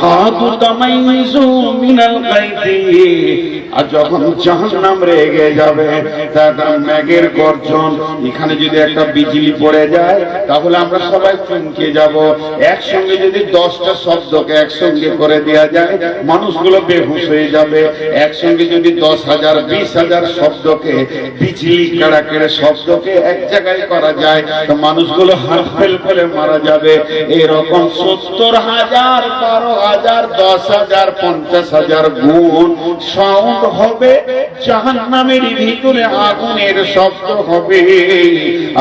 তাকাদু তামাইযু মিনাল গায়দি, আর যখন জাহান্নাম রেগে যাবে তাটা মেঘের গর্জন, এখানে যদি একটা বিজলি পড়ে যায় তাহলে আমরা সবাই চমকে যাব। একসঙ্গে যদি 10টা শব্দকে একসঙ্গে করে দেওয়া যায় মানুষগুলো বেহুশ হয়ে যাবে। একসঙ্গে যদি 10,000 20,000 শব্দকে বিজলি কাড়াকেড়ে শব্দকে এক জায়গায় করা যায় তো মানুষগুলো হাত ফেল ফেলে মারা যাবে। এরকম 70,000 12,000 10,000 50,000 গুণ সাউন্ড হবে, জাহান্নামের ভিতরে আগুনের শব্দ হবে,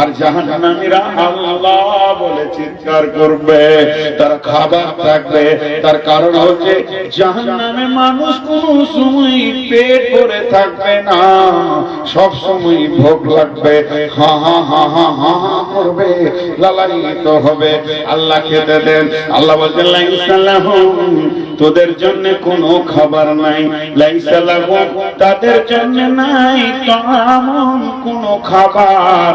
আর জাহান্নামীরা আল্লাহ বলে চিৎকার করবে। তার খাবার থাকবে, তার কারণ হচ্ছে জাহান্নামে মানুষ কোন সময় পেট ভরে থাকবে না, সব সময় ভোগ লাগবে, হা হা হা হা হা করবে, লালায়িত হবে। আল্লাহ খেতে দেন। আল্লাহ বলছেন লাইসা লাহুম, তোদের জন্য কোনো খাবার নাই, লাইসা লাহুম, তাদের জন্য নাই তাআমুন, কোনো খাবার,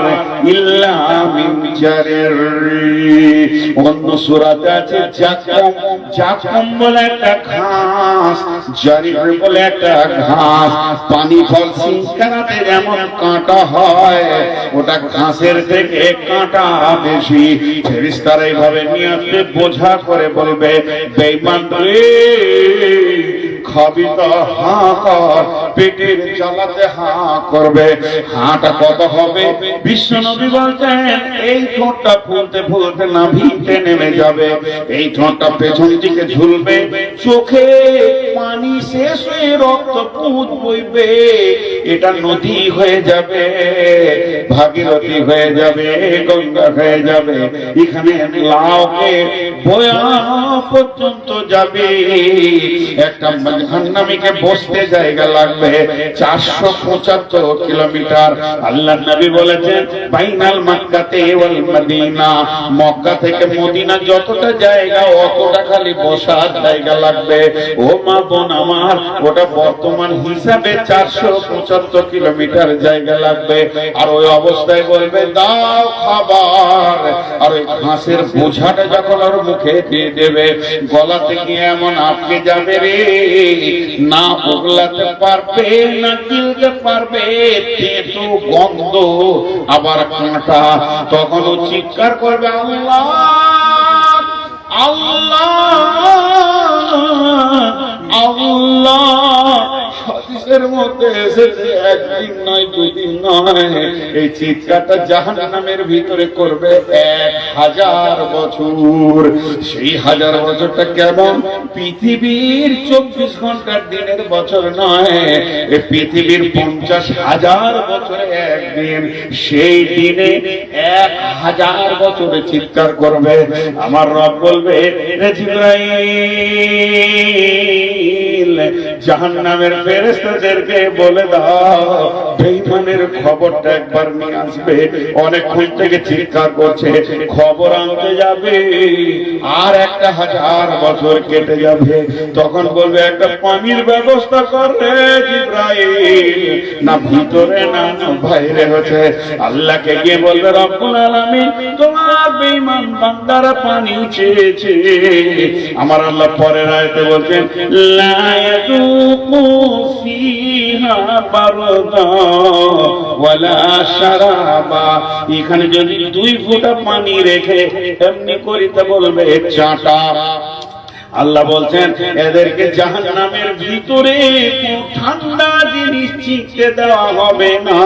ইল্লা মিন জারির। অন্য সূরাতে আছে জাকুম, জাকুম বলে একটা ঘাস, জারির বলে একটা ঘাস, পানি ফল সিংকারাতে যেমন কাঁটা হয় ওটা ঘাসের থেকে কাঁটা বেশি। ফেরেশতারা এইভাবে নিয়ে আসবে, বোঝা করে বলবে বেঈমান রে খাবি তো হা কর, পেটের জ্বালাতে হা করবে। হাটা কত হবে? বিশ্বনবী বলছেন এই ঠোঁটটা ফুলতে ফুলতে নাভিতে নেমে যাবে, এই ঠোঁটটা পেছন দিকে ঝুলবে, চোখে পানি শেষ হয়ে রক্ত পুঁজ বইবে, এটা নদী হয়ে যাবে, ভাগীরথী হয়ে যাবে, গঙ্গা হয়ে যাবে, এখানে লাউকে বয়া পর্যন্ত যাবে। একটা জাহান্নামীকে বসতে জায়গা লাগবে 475 কিলোমিটার। আল্লাহ নবী বলেছেন বাইনাল মক্কাতে ওয়াল মদিনা, মক্কা থেকে মদিনা যতটা জায়গা অতটা খালি বসার জায়গা লাগবে। ও মা বোন আমার, ওটা বর্তমান হিসাবে 475 কিলোমিটার জায়গা লাগবে। আর ওই অবস্থায় বলবে দাও খাবার, আর ওই ঘাসের বোঝাটা যখন ওর মুখে দিয়ে দেবে গলা থেকে এমন আটকে যাবে রে, না উগলাতে পারবে না গিলতে পারবে, তেতো গন্ধ আবার কাঁটা। তখন ও চিৎকার করবে আল্লাহ আল্লাহ আল্লাহ। হাদিসের মধ্যে এসেছে একদিন নয় দুদিন নয়, এই চিৎকারটা জাহান্নামের ভিতরে করবে 1000 বছর। সেই 1000 বছরটা কেমন? পৃথিবীর 24 ঘন্টার দিনের বছর নয়, এই পৃথিবীর 50,000 বছরে একদিন। সেই দিনে 1000 বছরে চিৎকার করবে। আমার রব বলবে জিবরাইল জাহান্নামের ফেরেশতাদেরকে বলে দাও বেঈমানের খবরটা একবার নিয়ে আসবে। অনেকক্ষণ থেকে চিৎকার করছে, খবর আনতে যাবে, আর 1000 বছর কেটে যাবে। তখন বলবে একটা পানির ব্যবস্থা করবে জিবরাইল, না ভিতরে না বাইরে হচ্ছে। আল্লাহকে গিয়ে বলবে রব্বুল আলামিন তোমার বেঈমান বান্দারা পানি চেয়েছে। আমার আল্লাহ পরের আয়াতে বলছেন লা ইয়াযুকু ফিহা বারদা ওয়ালা শারাবা, এখানে যদি 2 ফোঁটা পানি রেখে এমনি করিতে বলবে চাটা। আল্লাহ বলছেন এদেরকে জাহান্নামের ভিতরে ঠান্ডা জিনিস চিনতে দেওয়া হবে না,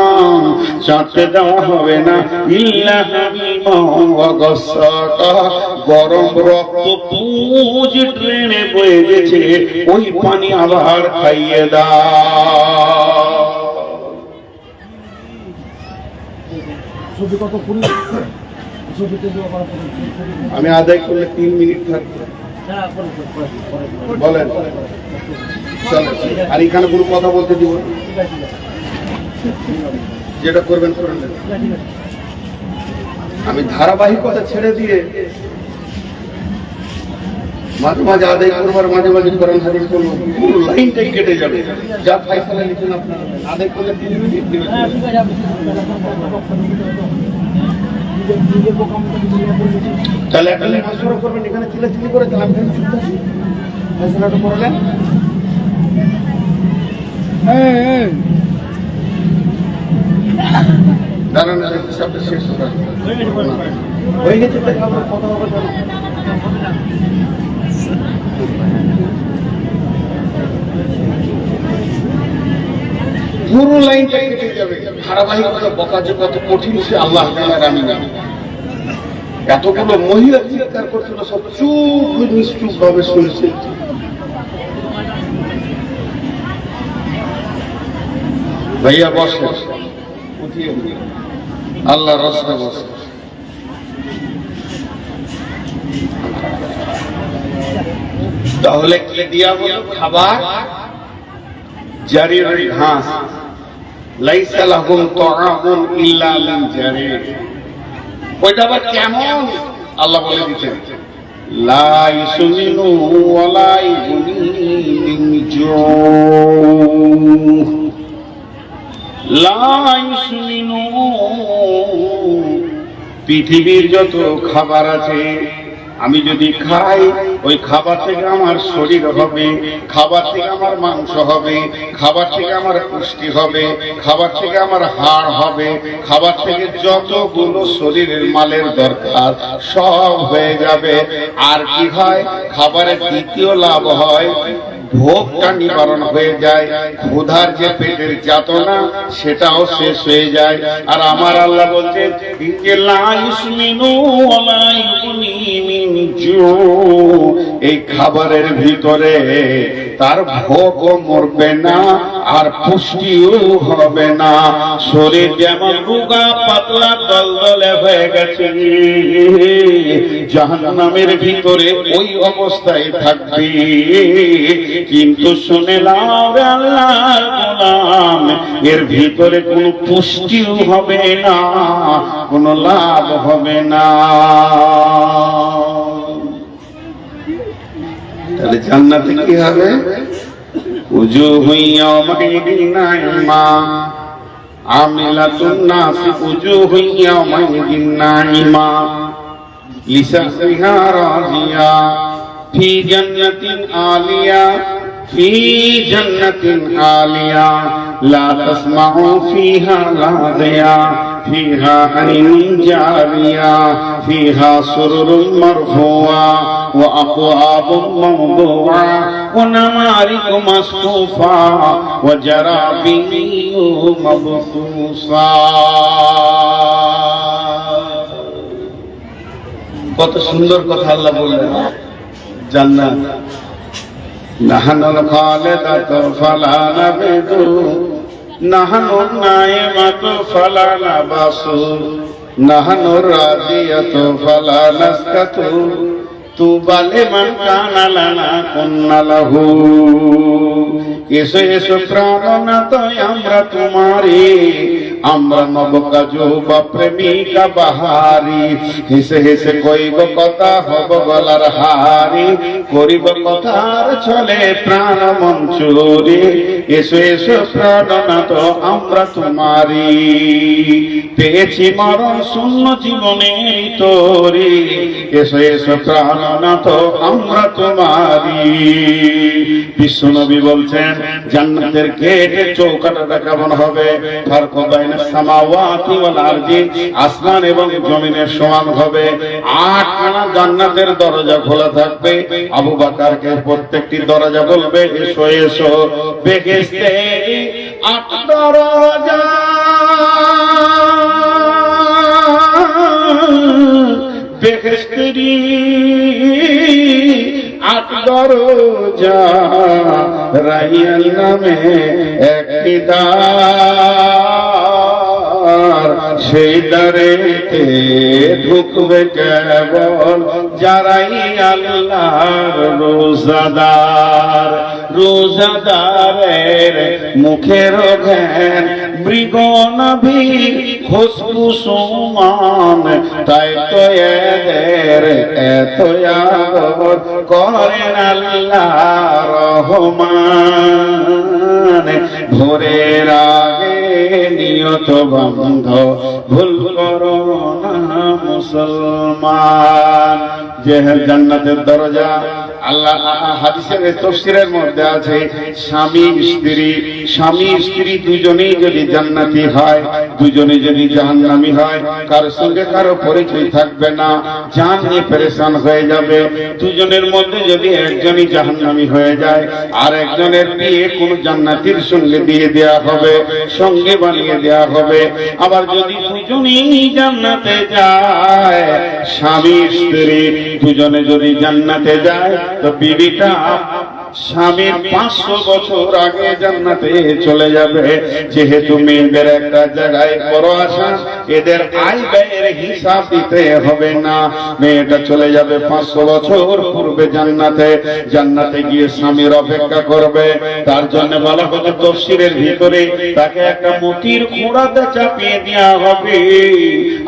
চাটতে দেওয়া হবে না, ইল্লা হামিমা ওয়া গাসসাকা, গরম রক্ত পুঁজ ট্রেনে বয়ে গেছে, ওই পানি আবার খাইয়ে দাও। আমি আদায় করলে 3 মিনিট থাকবে বলেন, আর এখানে কোনো কথা বলতে দিব, যেটা করবেন করেন। আমি ধারাবাহিকতা ছেড়ে দিয়ে মাঝে মাঝে আদায় করবার, মাঝে মাঝে কোরআন হাদিস করবো, পুরো লাইনটাই কেটে যাবে। যা ফায়সালা লিখেন আপনারা আদায় করলে 3 মিনিট দিবেন। তাহলে একটা মাসুরা করবেন, এখানে চিল্লাচিল্লি করে চালাবেন। ফেসলাটা করলেন দাঁড়ান হিসাবটা শেষ হয়ে গেছে কথা হবে পুরো লাইনটা কেটে যাবে। ধারাবাহিকতা বকাজে কত কঠিন সে আল্লাহ তাআলার আমি না। এতগুলো মহিলা চিৎকার করছিল, সব চুপ নিশ্চুপ ভাবে শুনছে। ভাইয়া বসে আল্লাহ রাস্তা বসে। তাহলে কি দিয়া বলো খাবার জারির ঘাস, লাইসা লাহুম তাআমুন ইল্লা মিন জারির। ওইটা আবার কেমন আল্লাহ বলে দিচ্ছেন, লা ইসমিনু ওয়া লা ইগুনি মিন জু, লা ইসমিনু। পৃথিবীর যত খাবার আছে আমি যদি খাই, ওই খাবার থেকে আমার শরীর হবে, খাবার থেকে আমার মাংস হবে, খাবার থেকে আমার পুষ্টি হবে, খাবার থেকে আমার হাড় হবে, খাবার থেকে যতগুলো শরীরের মালের দরকার সব হয়ে যাবে। আর কি হয়, খাবারের দ্বিতীয় লাভ হয় ভোগটা নিবারণ হয়ে যায়, ক্ষুধার যে পেটের যাতনা সেটাও শেষ হয়ে যায়। আর আমার আল্লাহ বলছেন যে লা ইসমিনু ওয়া লা ইগুনি মিন জু, এই খাবারের ভিতরে তার ভোগও মরবে না আর পুষ্টিও হবে না। শরীর যেমন রোগা পাতলা দলদলে হয়ে গেছে, জাহান্নামের ভিতরে ওই অবস্থায় থাকবে। কিন্তু শুনে নাও রে আল্লাহর গোলাম, এর ভিতরে কোনো পুষ্টিও হবে না, কোনো লাভ হবে না। তাহলে জান্নাতে কি হবে? উজুহু ইয়াওমাইদিন নাঈমা, আমিলাতুন নাসি উজুহু ইয়াওমাইদিন নাঈমা, লিসাহরিহা রাজিয়া, ফি জান্নাতিন আলিয়া, ফি জান্নাতিন আলিয়া, লা তাসমাউ ফিহা লাযিয়া, ফিহা আইনুন জারিয়া, ফিহা সুরুরুন মারফুআ ওয়া আকওয়াবুন মাওদুআ ওয়া নামারিকু মাসফুফা ওয়া জারাবিয়্যু মাবসুসা। কত সুন্দর কথা আল্লাহ বললেন। জান্নাত নাহানুল খালিদাতু ফালা নাবিদু, নাহানুন নাঈমাতু ফালা নাবাসু, নাহানুর রাজিয়াতু ফালা নাসকাতু, তুবা লিমান কানা লানা কুন্না লাহু। এসো এসো প্রাণনাথ আমরা তোমারি, আমরা নবকাজু বা প্রেমিকা বাহারি, হেসে হেসে কইব কথা হব গলার হারি, করিব কথার ছলে প্রাণ মন চুরি। এসো এসো প্রাণনাথ আমরা তোমারি, পেয়েছি মরণ শূন্য জীবনের তরি। এসো এসো প্রাণনাথ আমরা তোমারি। বিশ্বনবী বলছেন জান্নাতের গেটের চৌকাঠটা কেমন হবে? ফারকু বাইনাস সামাওয়াতি ওয়াল আরদি, আসমান এবং জমিনের সমান হবে। 8খানা জান্নাতের দরজা খোলা থাকবে। আবু বকরকে প্রত্যেকটি দরজা বলবে এসো এসো। বেহেশতে 8 দরজা, বেহেশতেরি 8 দরজা, রাইয়ান নামে একটি দ্বার, সেই দ্বারেতে ঢুকবে কেবল যারাই আল্লাহর রোজাদার। রোজাদারের মুখের ঘ্রাণ মৃগ নাভি খুশবু সমান, তাই তো এদের এত আদর করেন আল্লাহ রহমান। ভোরের আগে নিয়ত বন্ধ ভুল করো না মুসলমান। যে জান্নাতের দরজা আল্লাহ হাদিসের তাফসীরের মধ্যে আছে স্বামী স্ত্রী দুজনেই যদি জান্নাতি হয়, দুজনে যদি জাহান্নামী হয়, কারোর সঙ্গে কারো পরিচয় থাকবে না, জান নিয়ে পেরেশান হয়ে যাবে। দুজনের মধ্যে যদি একজনই জাহান্নামী হয়ে যায়, আর একজনের বিয়ে কোন জান্নাতীর সঙ্গে দিয়ে দেয়া হবে, সঙ্গে বানিয়ে দেয়া হবে। আবার যদি দুজনেই জান্নাতে যায়, স্বামী স্ত্রী দুজনে যদি জান্নাতে যায়, তো বিবিটা স্বামীর 500 বছর আগে জান্নাতে চলে যাবে। যেহেতু মেয়েদের একটা জায়গায় বড় আশা, এদের আয় ব্যয়ের হিসাব দিতে হবে না, মেয়েটা চলে যাবে 500 বছর পূর্বে জান্নাতে। জান্নাতে গিয়ে স্বামীর অপেক্ষা করবে। তার জন্য বলা হচ্ছে তাফসীরের ভিতরে তাকে একটা মতির ঘোড়াতে চাপিয়ে দেওয়া হবে,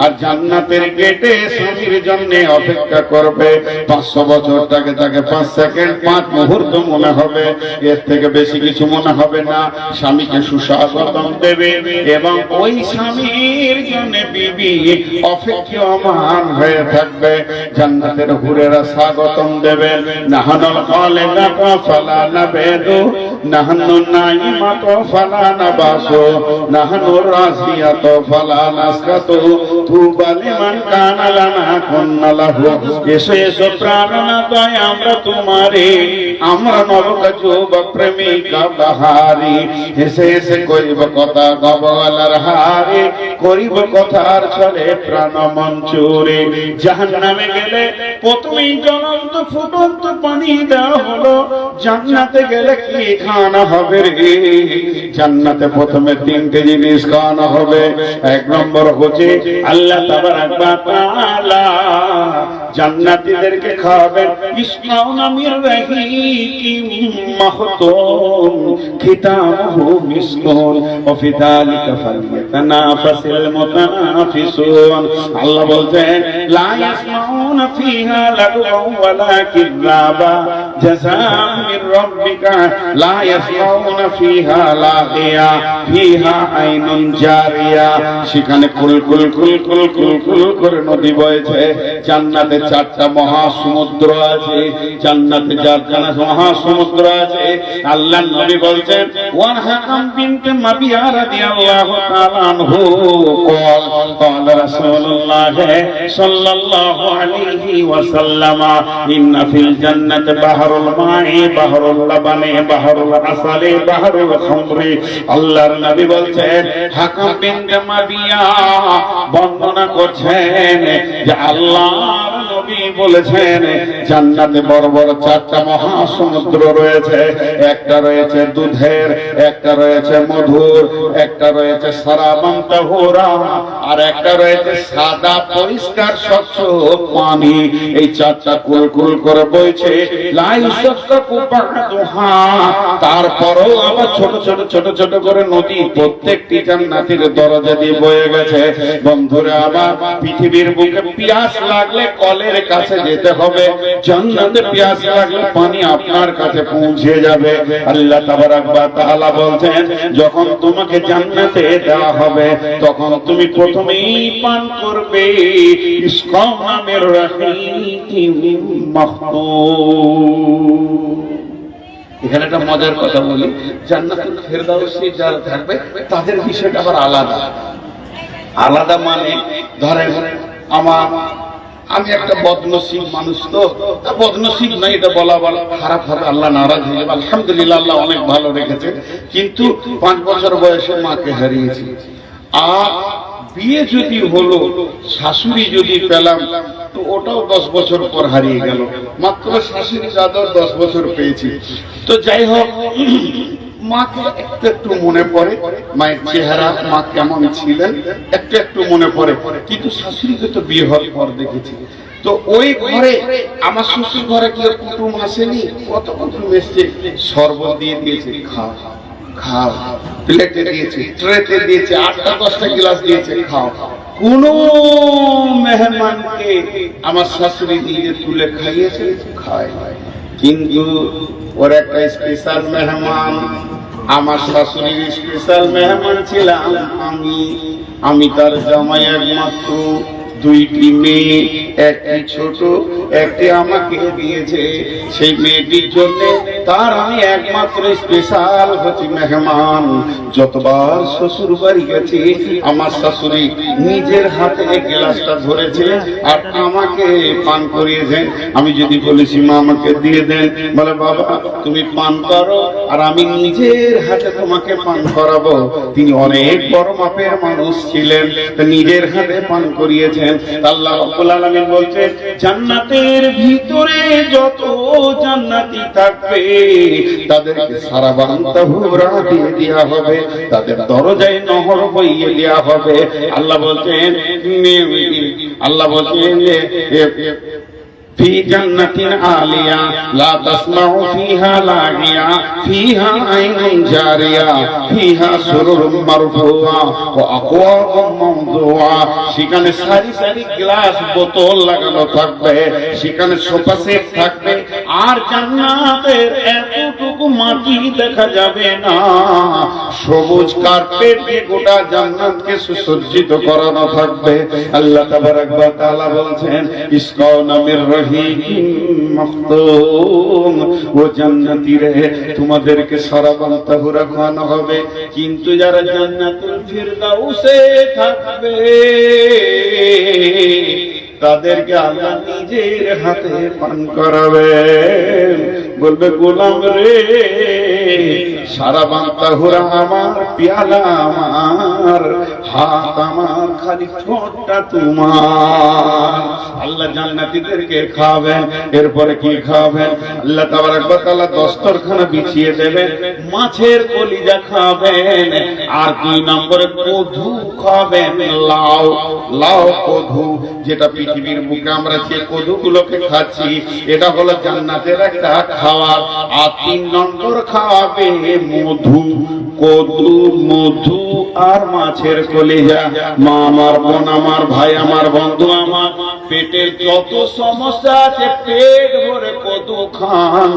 আর জান্নাতের গেটে স্বামীর জন্য অপেক্ষা করবে। 500 বছরটাকে তাকে 5 সেকেন্ড 5 মুহূর্ত মনে হবে, এর থেকে বেশি কিছু মনে হবে না। স্বামীকে সুস্বাগতম দেবে এবং ওই স্বামীর জন্য বিবি অপেক্ষমান হয়ে থাকবে। জান্নাতের হুরেরা স্বাগতম দেবে। নাহানুল খালিদাতু ফালা নাবেদু, নাহানুন নাইমাতু ফালা নাবাসু, নাহানুর রাসিয়াতু ফালা নাসকাতু, তুবা লিমান কানা লানা কুন্না লাহু। এসো এসো প্রাণনাথ, আমরা তোমারে, আমরা নবকা যুবক প্রেমিকা বাহারি। হেসে হেসে করিব কথা গবলার হারে, করিব কথার ছলে প্রাণ মঞ্চুরে। জাহান্নামে গেলে প্রথমেই জ্বলন্ত ফুটন্ত পানি দেওয়া হলো, জান্নাতে গেলে কি খাওয়ানো হবে রে? জান্নাতে প্রথমে 3টে জিনিস খাওয়ানো হবে। 1 নম্বর হচ্ছে আল্লাহ তাবারাক ওয়া তাআলা জান্নাতীদেরকে খাওয়াবেন ইসমাউনা মির রাহিকিম মাখতুম খিতামুহু মিসকুন ওয়া ফি যালিকা ফালইয়াতানাফাসিল মুতানাফিসুন। আল্লাহ বলছেন লা ইয়াসমাউনা ফিহা লাগওয়া ওয়ালা কিযাবা জাযাআন মির রাব্বিকা, লা ইয়াসমাউনা ফিহা লাগিয়া ফিহা আইনুন জারিয়া। সেখানে কুল কুল কুল কুল কুল কুল করে নদী বইছে। জান্নাতে 4টা মহাসমুদ্র আছে, জান্নাতে 4টা মহাসমুদ্র আছে। আল্লাহর নবী বলছেন ওয়ান হাকাম বিনতে মাবিয়া রাদিয়াল্লাহু তাআলা আনহু قال قال رسول الله صلى الله عليه وسلم ان في الجنه بحر الماء بحر اللبن بحر العسل بحر الخمر। আল্লাহর নবী বলছেন হাকাম বিনতে মাবিয়া বর্ণনা করছেন যে আল্লাহর নবী বলেছেন জান্নাতে বড় বড় 4টা মহাসমুদ্র রয়েছে। একটা রয়েছে দুধের, একটা রয়েছে মধুর, একটা রয়েছে সারাবান তাহুরা, আর একটা রয়েছে সাদা পরিষ্কার স্বচ্ছ পানি। এই 4টা কুলকুল করে বইছে। তারপরও আবার ছোট ছোট ছোট ছোট করে নদী প্রত্যেকটি জান্নাতের দরজা দিয়ে বয়ে গেছে। বন্ধুরা আমার, পৃথিবীর বুকে পিয়াস লাগলে কলের কাছে যেতে হবে, জান্নাতে পিয়াস লাগলে পানি আপনার কাছে পৌঁছে যাবে। আল্লাহ তাবারাক ওয়া তাআলা বলছেন যখন তোমাকে জান্নাতে দেওয়া হবে তখন তুমি প্রথমেই পান করবে ইসকাম নামের রাহিকিম মাখতুম। এখানে একটা মজার কথা বলি, জান্নাতুল ফেরদাউসে যারা থাকবে তাদের বিষয়টা আবার আলাদা আলাদা। মানে ধরেন আমি একটা বদনসিব মানুষ, তো বদনসিব নাই এটা বলা খারাপ হবে, আল্লাহ নারাজ হয়ে যাবে। আলহামদুলিল্লাহ আল্লাহ অনেক ভালো রেখেছে, কিন্তু 5 বছর বয়সে মাকে হারিয়েছি। আর বিয়ে যদি হলো, শাশুড়ি যদি পেলাম, তো ওটাও 10 বছর পর হারিয়ে গেল। মাত্র শাশুড়ি দাদাও 10 বছর পেয়েছি। তো যাই হোক, মাকে একটু একটু মনে পড়ে, মায়ের চেহারা, মা কেমন ছিলেন একটু একটু মনে পড়ে। কিন্তু শাশুড়িকে তো বিয়ে হওয়ার পর দেখেছি। তো ওই ঘরে আমার শ্বশুর ঘরে কি কুটুম আসেনি? কত কুটুম এসছে, শরবত দিয়ে দিয়েছে, খাও খাও, প্লেটে দিয়েছে, ট্রেতে দিয়েছে, 8টা 10টা গ্লাস দিয়েছে, খাও। কোন মেহমানকে আমার শাশুড়ি নিজে তুলে খাইয়েছে? খায়। কিন্তু ওর একটা স্পেশাল মেহমান, আমার শাশুড়ির স্পেশাল মেহমান ছিলাম আমি তার জামাই একমাত্র। দুইটি মেয়ে, একটি ছোট, একটি আমাকে দিয়েছে। সেই মেয়েটির জন্য তার আমি একমাত্র স্পেশাল হচ্ছি মেহমান। যতবার শ্বশুর বাড়ি গেছি আমার শাশুড়ি নিজের হাতে গ্লাসটা ধরেছে আর আমাকে পান করিয়েছেন। আমি যদি বলেছি মা আমাকে দিয়ে দেন, বলে বাবা তুমি পান করো আর আমি নিজের হাতে তোমাকে পান করাবো। তিনি অনেক বড় মাপের মানুষ ছিলেন, নিজের হাতে পান করিয়েছেন। আল্লাহ রাব্বুল আলামিন বলছেন জান্নাতের ভিতরে যত জান্নাতি থাকবে তাদেরকে সারাবান তাহুরা দিয়ে দেওয়া হবে, তাদের দরজায় নহর বইয়ে দেওয়া হবে। আল্লাহ বলছেন في جنة عالية لا تسمع فيها لاغيا فيها عين جارية فيها سرر مرفوعة وأكواب موضوعة। সেখানে সারি সারি গ্লাস বোতল লাগানো থাকবে, সেখানে সোফা সেট থাকবে, আর জান্নাতের এতটুকু মাটি দেখা যাবে না। সবুজ কার্পেট দিয়ে গোটা জান্নাতকে সুসজ্জিত করানো থাকবে। আল্লাহ তাবারাক ওয়া তাআলা বলছেন ইসকাউনা মির ও জান্নাতীরা তোমাদেরকে সারাবান তাহুরা খাওয়ানো হবে। কিন্তু যারা জান্নাতুল ফিরদাউসে থাকবে তাদেরকে আল্লাহ নিজের হাতে পান করাবে। বলবে গোলাম রে সারাবান তাহুরা আমার, পেয়ালা আমার, হাত আমার, খালি ঠোঁটটা তোমার। আল্লাহ জান্নাতীদেরকে খাওয়াবেন। এরপরে কি খাওয়াবেন? আল্লাহ তাবারাক ওয়া তাআলা দস্তরখানা বিছিয়ে দেবেন, মাছের কলিজা খাবেন, আর 2 নম্বরে কদু খাবেন। লাউ, লাউ কদু, যেটা পৃথিবীর বুকে আমরা যে কদুগুলোকে খাচ্ছি এটা হলো জান্নাতের একটা খাবার। আর 3 নম্বর খাওয়াবে মধু, কদু, মধু আর মাছের কলিজা। মা আমার, বোন আমার, ভাই আমার, বন্ধু আমার, পেটের যত সমস্যা আছে পেট ভরে কদু খান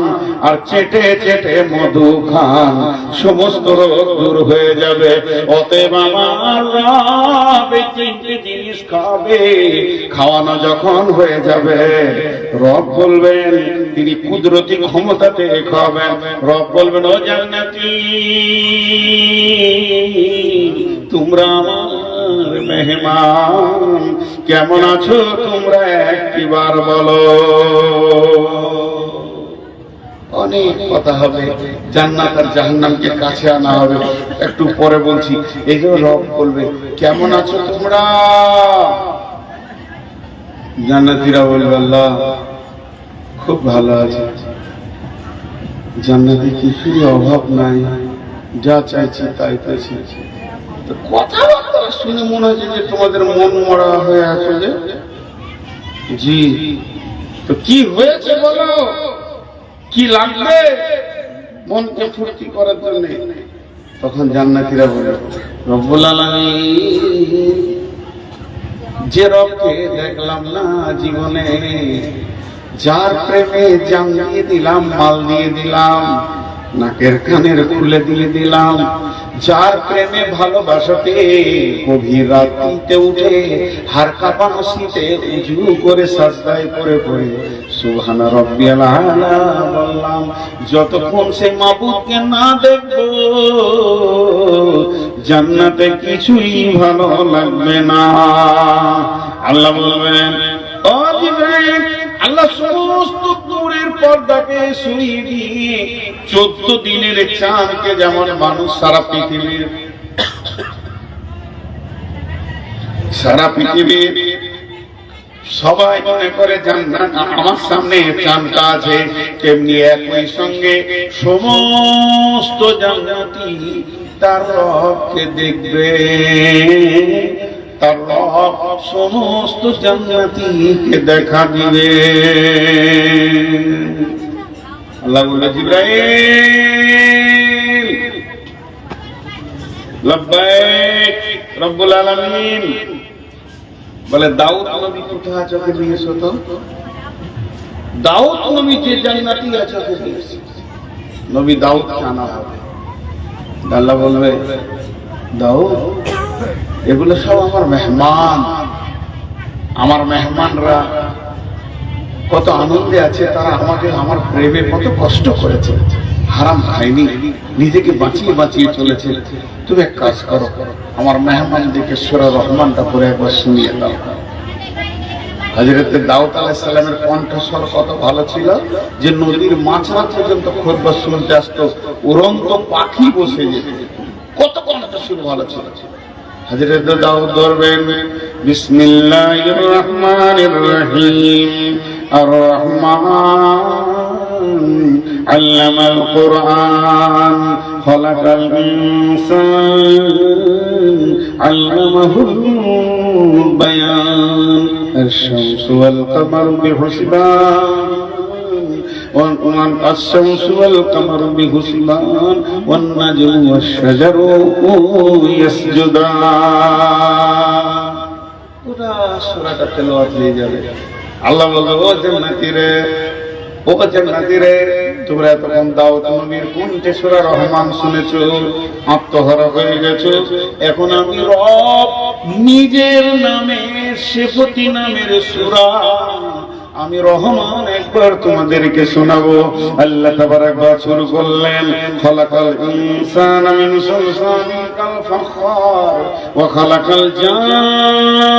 আর চেটে চেটে মধু খান, সমস্ত রোগ দূর হয়ে যাবে। অতএব আমার রব এই 3টি জিনিস খাবে। খাওয়ানো যখন হয়ে যাবে রব বলবেন, তিনি কুদরতি ক্ষমতাতে খাবেন। রব বলবেন ও জান্নাতি তোমরা আমার মেহমান, কেমন আছো তোমরা একবার বলো। অনেক কথা হবে, জান্নাত আর জাহান্নামকে কাছে আনা হবে, একটু পরে বলছি। এই যে রব বলবে কেমন আছো তোমরা, জান্নাতীরা বলবে আল্লাহ খুব ভালো আছে, জান্নাতে কিছুই অভাব নাই, যা চাইছি তাই পেয়েছি। কথাবার্তা শুনে মনে হচ্ছে যে তোমাদের মন মরা হয়ে আছে। যে জি, তো কি হয়েছে বলো, কি লাগবে মনকে ফুর্তি করার জন্য? তখন জান্নাতীরা বলে রব্বুল আলামিন, যে রবকে দেখলাম না জীবনে, যার প্রেমে জান দিয়ে দিলাম, মাল দিয়ে দিলাম, নাকের কানের খুলে দিয়ে দিলাম, যার প্রেমে ভালোবাসাতে গভীর রাত্রিতে উঠে হার কাঁপানো শীতে উজু করে সাজদায় পড়ে পড়ে সুবহানা রাব্বিয়াল আলা বললাম, যতক্ষণ সে মাবুদকে না দেখবো জান্নাতে কিছুই ভালো লাগবে না। আল্লাহ বলবেন ও জিবরাইল, আল্লাহ সমস্ত নূরের পর্দাকে সরিয়ে দিয়ে 14 দিনের চাঁদকে যেমন মানুষ সারা পৃথিবীর সবাই মনে করে জান্নাত আমার সামনে চাঁদটা আছে, তেমনি একই সঙ্গে সমস্ত জান্নাতি তার রবকে দেখবে। তার রব সমস্ত জান্নাতীকে দেখা দিবে। আল্লাহ বলে জিবরাইল লাব্বাইক রব্বুল আলামিন। বলে দাউদ নবী কোথায় চোখে দিয়েছো? তো দাউদ নবী যে জান্নাতি আছে চোখে দিয়েছে, নবী দাউদ আনা হবে। আল্লাহ বলবে দাউদ এগুলো সব আমার মেহমান, আমার মেহমানরা কত আনন্দে আছে, তারা আমাকে আমার প্রেমে কত কষ্ট করেছে, হারাম খায়নি, নিজেকে বাঁচিয়ে বাঁচিয়ে চলেছে। তুমি এক কাজ করো, আমার মেহমানদেরকে সূরা রহমানটা পড়ে একবার শুনিয়ে দাও। হযরত দাউদ আলাইহিস সালামের কণ্ঠস্বর কত ভালো ছিল যে নদীর মাঝরা পর্যন্ত খুতবা শুনতে আসতো, উড়ন্ত পাখি বসে যেত, কত কণ্ঠস্বর ভালো ছিল। হযরত দাউদ ধরবেন, বিসমিল্লাহির রহমানির রহিম, আর রহমান আল্লামাল কুরআন, খলাকাল ইনসান আল্লামাহুল বায়ান, الشمس والقمر بحسبان الشمس والقمر بحسبان والنجم والشجر يسجدان। পুরা সূরাটা তেলাওয়াত হয়ে যাবে। আল্লাহ বলবে, ও জান্নাতীরে, ও জান্নাতীরে, তোমরা এতক্ষণ দাউদ নবীর কণ্ঠে সূরা রহমান শুনেছো, আত্মহারা হয়ে গেছো। এখন আমি রব নিজের নামে, সিফতি নামের সূরা আমি রহমান একবার তোমাদেরকে শোনাবো। আল্লাহ তাবারাক ওয়া তাআলা শুরু করলেন, খলাকাল ইনসানা মিন সালসালিন কাল ফাখার ওয়া খলাকাল জান্না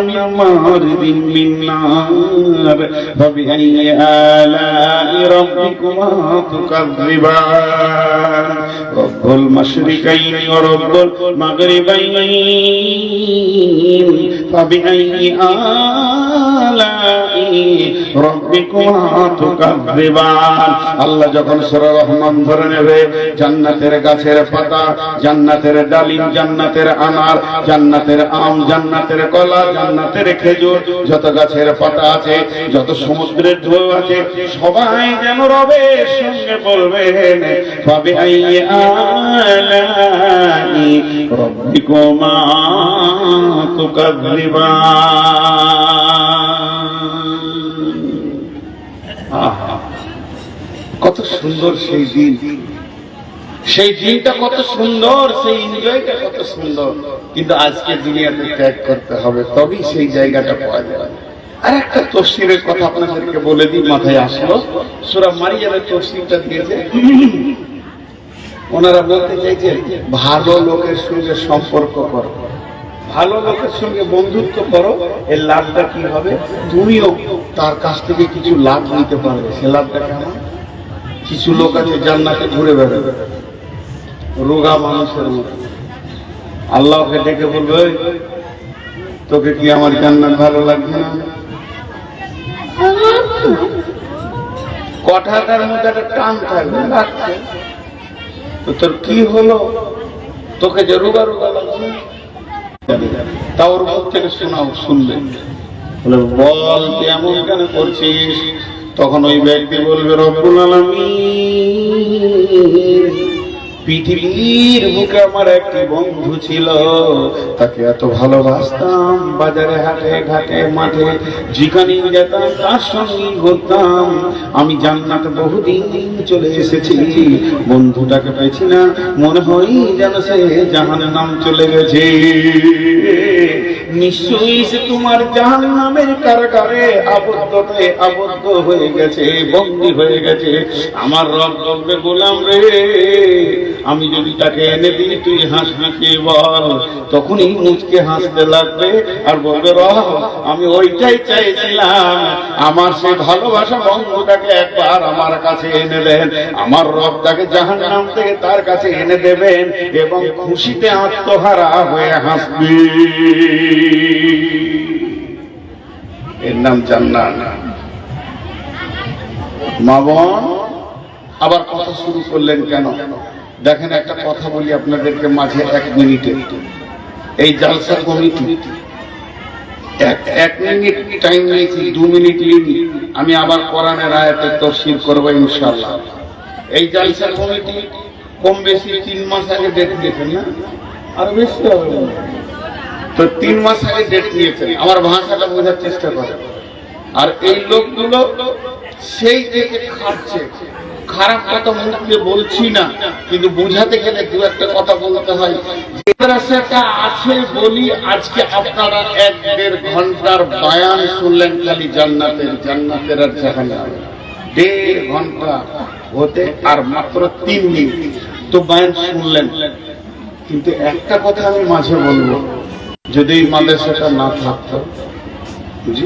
মিন মারজিন মিন নার ফাবিআইয়ি আলাই রাব্বিকুমা তুকাযযিবান রব্বুল মাশরিকাইনি ওয়া রব্বুল মাগরিবাইনি ফাবিআইয়ি আল্লাহ যখন সূরা রহমান ধরে নেবে, জান্নাতের গাছের পাতা, জান্নাতের ডালিম, জান্নাতের আনার, জান্নাতের আম, জান্নাতের কলা, জান্নাতের খেজুর, যত গাছের পাতা আছে, যত সমুদ্রের ঢেউ আছে, সবাই যেন রবের সঙ্গে বলবেন, ফাবিআইয়ি আলাই রাব্বিকুমা তুকাযযিবান। কত সুন্দর সেই দিন, সেই দিনটা কত সুন্দর, সেই এনজয়টা কত সুন্দর। কিন্তু আজকে দুনিয়াতে ত্যাগ করতে হবে, তবেই সেই জায়গাটা পাওয়া যাবে। আর একটা তাফসীরের কথা আপনাদেরকে বলে দিই, মাথায় আসলো, সূরা মারিয়ামের তাফসীরটা দিয়েছে। ওনারা বলতে চাইছেন, ভালো লোকের সঙ্গে সম্পর্ক করো, ভালো লোকের সঙ্গে বন্ধুত্ব করো, এর লাভটা কি হবে, তুমিও তার কাছ থেকে কিছু লাভ নিতে পারবে। সে লাভটা কেমন? কিছু লোক আছে জান্নাতে ঘুরে বেড়াবে রোগা মানুষের মতো, আল্লাহকে ডেকে বলবে, তোকে কি আমার জান্নাত ভালো লাগছে না? কথাটার মধ্যে একটা টান থাকবে, লাগছে তো, তোর কি হলো, তোকে যে রোগা রোগা লাগছে, তা ওর মুখ থেকে শোনাও, শুনবে, বল তুই এমন কেন করছিস? তখন ওই ব্যক্তি বলবে, রব্বুল আলামিন, পৃথিবীর বুকে আমার একটি বন্ধু ছিল, তাকে এত ভালোবাসতাম, বাজারে হাটে ঘাটে মাঠে যেখানে যেতাম তার সঙ্গে ঘুরতাম। আমি জান্নাতে বহুদিন চলে এসেছি, বন্ধুটাকে পেয়েছি না, মনে হয় যেন সে জাহান্নাম চলে গেছে। নিশ্চয়ই সে তোমার জাহান্নামের কারাগারে আবদ্ধ হয়ে গেছে, বন্দী হয়ে গেছে। আমার রব বলবে, গোলাম রে, আমি যদি তাকে এনে দিই, তুই হাসি বল। তখনই মুচকে হাসতে লাগবে আর বলবে, রব আমি ওইটাই চাইছিলাম, আমার সেই ভালোবাসা বন্ধুটাকে একবার আমার কাছে এনে দেন। আমার রব তাকে জাহান্নাম থেকে তার কাছে এনে দেবেন এবং খুশিতে আত্মহারা হয়ে হাসবে। এর নাম জান্নাত। মা বোন আবার কথা শুরু করলেন কেন? দেখেন, একটা কথা বলি আপনাদেরকে মাঝে 1 মিনিটে। এই জালসা কমিটি 1 মিনিট টাইম নিয়েছি, 2 মিনিট নিয়েছি। আমি আবার কোরআনের আয়াতের তাফসীর করব ইনশাআল্লাহ। এই জালসা কমিটি কম বেশি 3 মাস আগে ডেট দিয়েছেন না? আর বেশি হবে তো 3 মাস আগে ডেট নিয়েছেন। আমার ভাষাটা বোঝার চেষ্টা করেন। আর এই লোকগুলো সেই ডেটে খারাপ কথা মুখে বলছি না, কিন্তু বোঝাতে গেলে দু একটা কথা বলতে হয়। মাদ্রাসাটা আছে বলি আজকে আপনারা 1-1.5 ঘন্টার বয়ান শুনলেন, খালি জান্নাতের আর জাহান্নামের 1.5 ঘন্টা হতে আর মাত্র 3 দিন তো বয়ান শুনলেন। কিন্তু একটা কথা আমি মাঝে বলবো, যদি এই মাদ্রাসাটা না থাকতো, জি